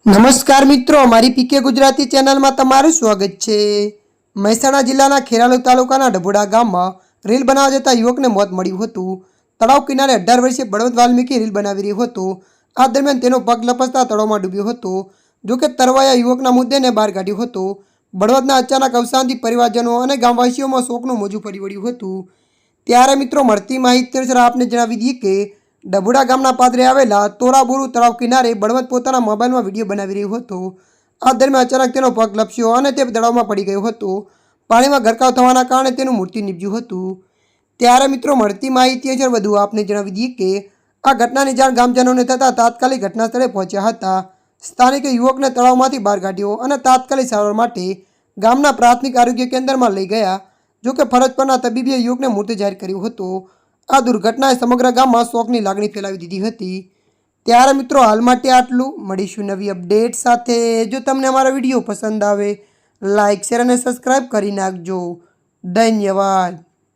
નમસ્કાર મિત્રો, મારી પીકે ગુજરાતી ચેનલમાં તમારું સ્વાગત છે। મહેસાણા જિલ્લાના ખેરાલુ તાલુકાના ડભોડા ગામમાં રીલ બનાવવા જતા યુવકને મોત મળ્યું હતું। તળાવ કિનારે 18 વર્ષીય બળવંત વાલ્મીકી રીલ બનાવી રહ્યો હતો। આ દરમિયાન તેનો પગ લપસતા તળાવમાં ડૂબ્યો હતો। જોકે તરવાયા યુવકના મૃતદેહને બહાર કાઢ્યો હતો। બળવંતના અચાનક અવસાનથી પરિવારજનો અને ગામવાસીઓમાં શોકનું મોજું ફરી વળ્યું હતું। ત્યારે મિત્રો, મળતી માહિતી અનુસાર આપને જણાવી દઈએ કે ડભોડા ગામના પાદરે આવેલા તોરાબોરુ તળાવ કિનારે બળવંત પોતાના મોબાઈલમાં વિડીયો બનાવી રહ્યો હતો। આ દરમિયાન અચાનક તેનો પગ લપસ્યો અને તે તળાવમાં પડી ગયો હતો। પાણીમાં ગરકાવ થવાના કારણે તેનું મૃત્યુ નીપજ્યું હતું। ત્યારે મિત્રો, મળતી માહિતી અનુસાર વધુ આપને જણાવી દઈએ કે આ ઘટનાની જાણ ગામજનોને થતાં તાત્કાલિક ઘટના સ્થળે પહોંચ્યા હતા। સ્થાનિકે યુવકને તળાવમાંથી બહાર કાઢ્યો અને તાત્કાલિક સારવાર માટે ગામના પ્રાથમિક આરોગ્ય કેન્દ્રમાં લઈ ગયા। જોકે ફરજ પરના તબીબે યુવકને મૃત જાહેર કર્યો હતો। આ દુર્ઘટનાએ સમગ્ર ગામમાં શોકની લાગણી ફેલાવી દીધી હતી। ત્યારે મિત્રો, હાલ માટે આટલું। મળીશું નવી અપડેટ સાથે। જો તમને અમારો વિડીયો પસંદ આવે, લાઇક, શેર અને સબસ્ક્રાઈબ કરી નાખજો। ધન્યવાદ।